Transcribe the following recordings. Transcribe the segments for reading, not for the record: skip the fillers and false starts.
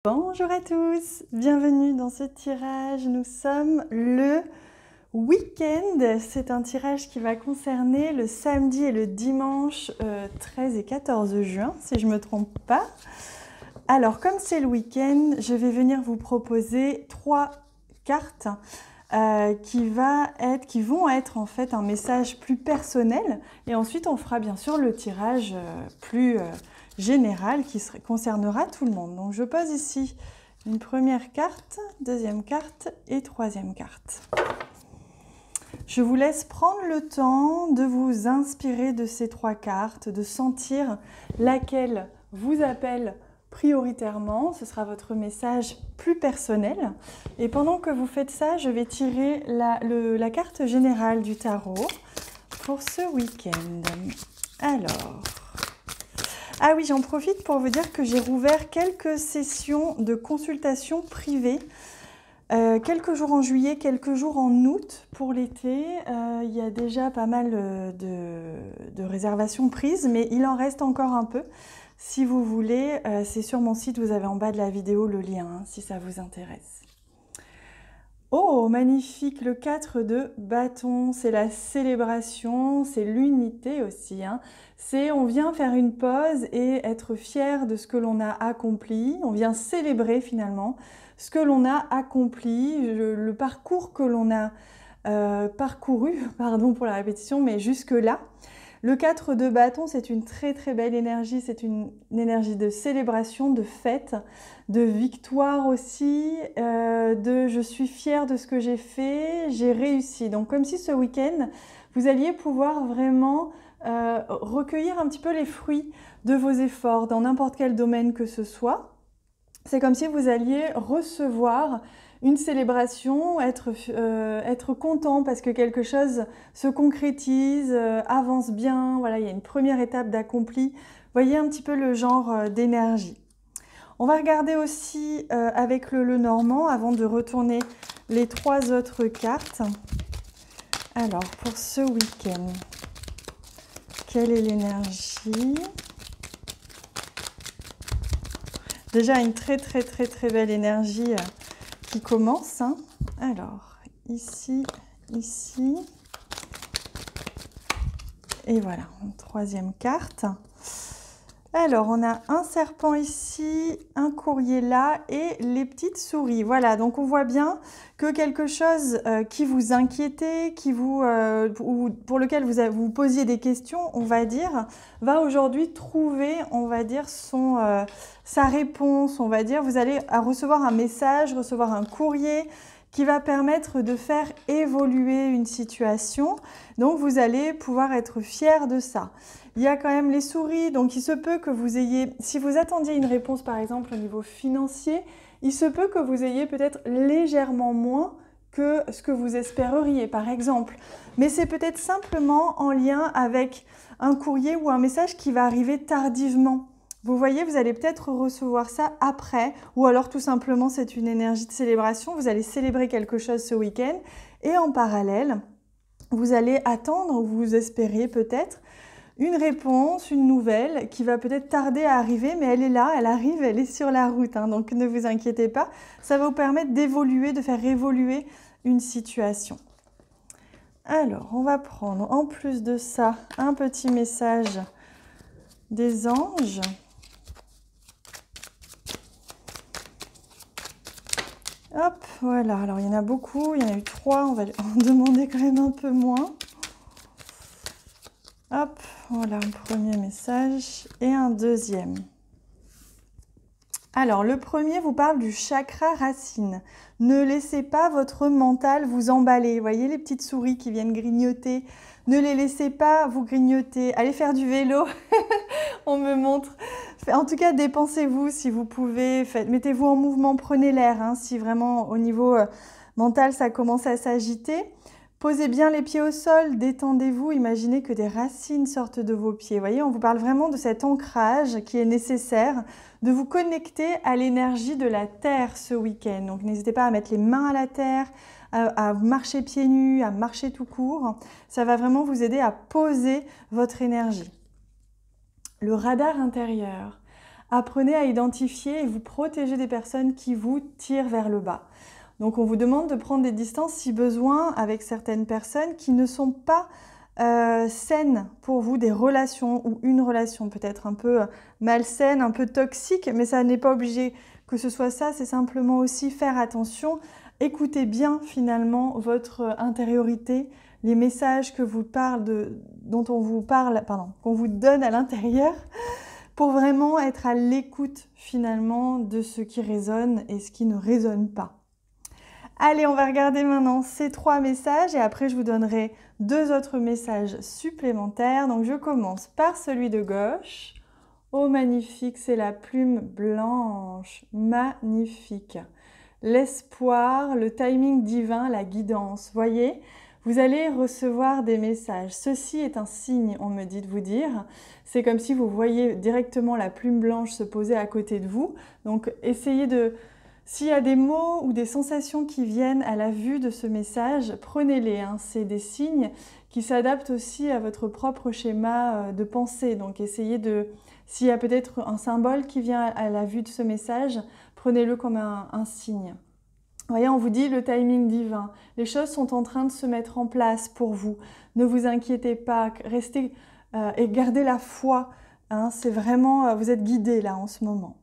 Bonjour à tous, bienvenue dans ce tirage. Nous sommes le week-end. C'est un tirage qui va concerner le samedi et le dimanche 13 et 14 juin, si je ne me trompe pas. Alors, comme c'est le week-end, je vais venir vous proposer 3 cartes qui vont être en fait un message plus personnel. Et ensuite, on fera bien sûr le tirage plus général qui concernera tout le monde. Donc, je pose ici une première carte, deuxième carte et troisième carte. Je vous laisse prendre le temps de vous inspirer de ces 3 cartes, de sentir laquelle vous appelle prioritairement. Ce sera votre message plus personnel. Et pendant que vous faites ça, je vais tirer la carte générale du tarot pour ce week-end. Alors... Ah oui, j'en profite pour vous dire que j'ai rouvert quelques sessions de consultation privée. Quelques jours en juillet, quelques jours en août pour l'été. Il y a déjà pas mal de réservations prises, mais il en reste encore un peu. Si vous voulez, c'est sur mon site, vous avez en bas de la vidéo le lien, hein, si ça vous intéresse. Oh, magnifique, le 4 de bâton, c'est la célébration, c'est l'unité aussi. Hein. On vient faire une pause et être fier de ce que l'on a accompli. On vient célébrer finalement ce que l'on a accompli, le parcours que l'on a parcouru, pardon pour la répétition, mais jusque-là. Le 4 de bâton, c'est une très très belle énergie, c'est une énergie de célébration, de fête, de victoire aussi, de je suis fière de ce que j'ai fait, j'ai réussi. Donc comme si ce week-end, vous alliez pouvoir vraiment recueillir un petit peu les fruits de vos efforts dans n'importe quel domaine que ce soit. C'est comme si vous alliez recevoir une célébration, être content parce que quelque chose se concrétise, avance bien, voilà, il y a une première étape d'accompli. Voyez un petit peu le genre d'énergie. On va regarder aussi avec le Normand avant de retourner les 3 autres cartes. Alors, pour ce week-end, quelle est l'énergie ? Déjà une très belle énergie qui commence. Hein. Alors, ici, et voilà, une troisième carte. Alors, on a un serpent ici, un courrier là et les petites souris. Voilà, donc on voit bien que quelque chose qui vous inquiétait, ou pour lequel vous posiez des questions, on va dire, va aujourd'hui trouver, on va dire, sa réponse. On va dire, vous allez recevoir un message, recevoir un courrier qui va permettre de faire évoluer une situation. Donc, vous allez pouvoir être fier de ça. Il y a quand même les souris, donc il se peut que vous ayez, si vous attendiez une réponse par exemple au niveau financier, il se peut que vous ayez peut-être légèrement moins que ce que vous espéreriez par exemple. Mais c'est peut-être simplement en lien avec un courrier ou un message qui va arriver tardivement. Vous voyez, vous allez peut-être recevoir ça après, ou alors tout simplement c'est une énergie de célébration, vous allez célébrer quelque chose ce week-end, et en parallèle, vous allez attendre, ou vous espérez peut-être, une réponse, une nouvelle qui va peut-être tarder à arriver, mais elle est là, elle arrive, elle est sur la route. Hein, donc ne vous inquiétez pas, ça va vous permettre d'évoluer, de faire évoluer une situation. Alors, on va prendre en plus de ça un petit message des anges. Hop, voilà, alors il y en a beaucoup, il y en a eu 3, on va en demander quand même un peu moins. Hop, voilà un premier message et un deuxième. Alors, le premier vous parle du chakra racine. Ne laissez pas votre mental vous emballer. Vous voyez les petites souris qui viennent grignoter. Ne les laissez pas vous grignoter. Allez faire du vélo, on me montre. En tout cas, dépensez-vous si vous pouvez. Mettez-vous en mouvement, prenez l'air. Hein, si vraiment au niveau mental, ça commence à s'agiter. Posez bien les pieds au sol, détendez-vous, imaginez que des racines sortent de vos pieds. Vous voyez, on vous parle vraiment de cet ancrage qui est nécessaire, de vous connecter à l'énergie de la terre ce week-end. Donc n'hésitez pas à mettre les mains à la terre, à marcher pieds nus, à marcher tout court. Ça va vraiment vous aider à poser votre énergie. Le radar intérieur. Apprenez à identifier et vous protéger des personnes qui vous tirent vers le bas. Donc on vous demande de prendre des distances si besoin avec certaines personnes qui ne sont pas saines pour vous, des relations ou une relation peut-être un peu malsaine, un peu toxique, mais ça n'est pas obligé que ce soit ça, c'est simplement aussi faire attention. Écoutez bien finalement votre intériorité, les messages que vous dont on vous parle, qu'on vous donne à l'intérieur, pour vraiment être à l'écoute finalement de ce qui résonne et ce qui ne résonne pas. Allez, on va regarder maintenant ces 3 messages et après je vous donnerai 2 autres messages supplémentaires. Donc je commence par celui de gauche. Oh magnifique, c'est la plume blanche, magnifique. L'espoir, le timing divin, la guidance. Voyez, vous allez recevoir des messages. Ceci est un signe, on me dit de vous dire. C'est comme si vous voyez directement la plume blanche se poser à côté de vous. Donc essayez de... S'il y a des mots ou des sensations qui viennent à la vue de ce message, prenez-les. Hein. C'est des signes qui s'adaptent aussi à votre propre schéma de pensée. Donc essayez de... S'il y a peut-être un symbole qui vient à la vue de ce message, prenez-le comme un signe. Vous voyez, on vous dit le timing divin. Les choses sont en train de se mettre en place pour vous. Ne vous inquiétez pas, restez et gardez la foi. Hein. C'est vraiment... Vous êtes guidés là en ce moment.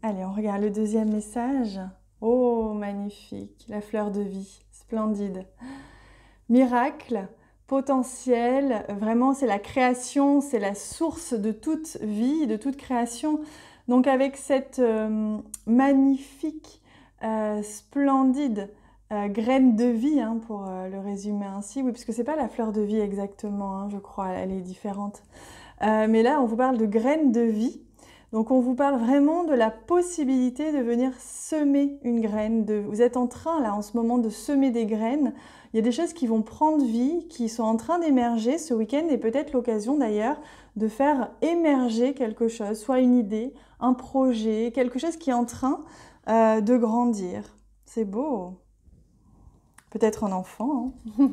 Allez, on regarde le deuxième message. Oh, magnifique, la fleur de vie, splendide. Miracle, potentiel, vraiment c'est la création, c'est la source de toute vie, de toute création. Donc avec cette magnifique, splendide graine de vie, hein, pour le résumer ainsi, oui, parce que c'est pas la fleur de vie exactement, hein, je crois, elle est différente. Mais là, on vous parle de graine de vie. Donc on vous parle vraiment de la possibilité de venir semer une graine. Vous êtes en train là en ce moment de semer des graines. Il y a des choses qui vont prendre vie, qui sont en train d'émerger ce week-end et peut-être l'occasion d'ailleurs de faire émerger quelque chose, soit une idée, un projet, quelque chose qui est en train de grandir. C'est beau. Peut-être un enfant. Hein.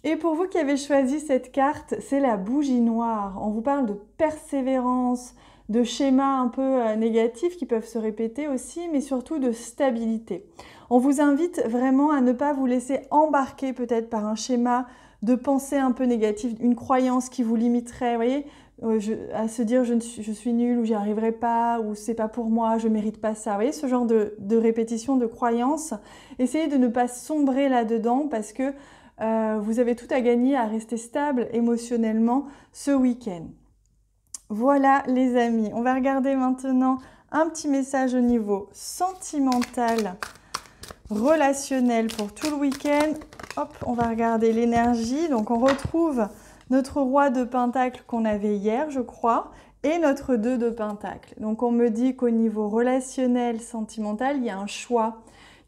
Et pour vous qui avez choisi cette carte, c'est la bougie noire. On vous parle de persévérance, de schémas un peu négatifs qui peuvent se répéter aussi, mais surtout de stabilité. On vous invite vraiment à ne pas vous laisser embarquer peut-être par un schéma de pensée un peu négatif, une croyance qui vous limiterait, vous voyez, à se dire je suis nulle ou j'y arriverai pas ou c'est pas pour moi, je mérite pas ça. Vous voyez ce genre de répétition de croyances. Essayez de ne pas sombrer là-dedans parce que vous avez tout à gagner à rester stable émotionnellement ce week-end. Voilà les amis, on va regarder maintenant un petit message au niveau sentimental, relationnel pour tout le week-end. Hop, on va regarder l'énergie. Donc on retrouve notre roi de Pentacle qu'on avait hier, je crois, et notre 2 de Pentacle. Donc on me dit qu'au niveau relationnel, sentimental, il y a un choix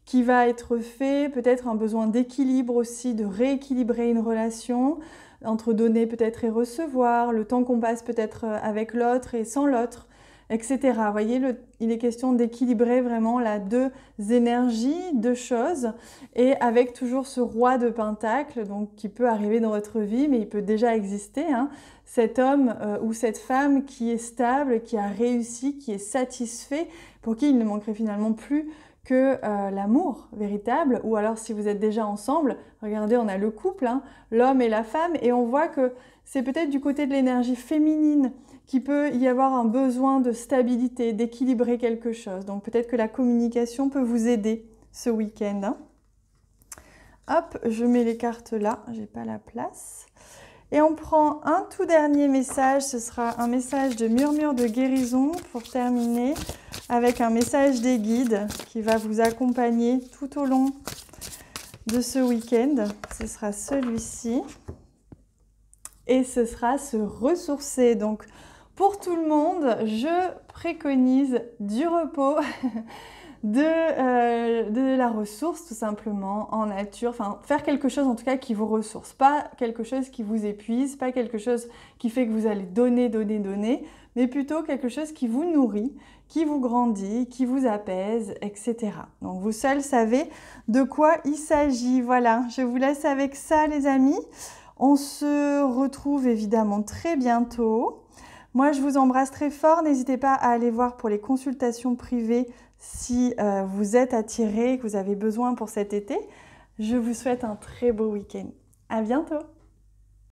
qui va être fait, peut-être un besoin d'équilibre aussi, de rééquilibrer une relation, entre donner peut-être et recevoir, le temps qu'on passe peut-être avec l'autre et sans l'autre, etc. Vous voyez, il est question d'équilibrer vraiment là 2 énergies, 2 choses, et avec toujours ce roi de Pentacle, donc qui peut arriver dans votre vie, mais il peut déjà exister, hein, cet homme ou cette femme qui est stable, qui a réussi, qui est satisfait, pour qui il ne manquerait finalement plus que l'amour véritable, ou alors si vous êtes déjà ensemble, regardez, on a le couple, hein, l'homme et la femme, et on voit que c'est peut-être du côté de l'énergie féminine qu'il peut y avoir un besoin de stabilité, d'équilibrer quelque chose. Donc peut-être que la communication peut vous aider ce week-end. Hein. Hop, je mets les cartes là, j'ai pas la place. Et on prend un tout dernier message, ce sera un message de murmure de guérison pour terminer avec un message des guides qui va vous accompagner tout au long de ce week-end. Ce sera celui-ci et ce sera se ressourcer. Donc pour tout le monde, je préconise du repos, de la ressource tout simplement en nature, enfin faire quelque chose en tout cas qui vous ressource, pas quelque chose qui vous épuise, pas quelque chose qui fait que vous allez donner, mais plutôt quelque chose qui vous nourrit, qui vous grandit, qui vous apaise, etc. Donc vous seuls savez de quoi il s'agit. Voilà, je vous laisse avec ça les amis. On se retrouve évidemment très bientôt. Moi, je vous embrasse très fort. N'hésitez pas à aller voir pour les consultations privées si vous êtes attiré, que vous avez besoin pour cet été. Je vous souhaite un très beau week-end. À bientôt!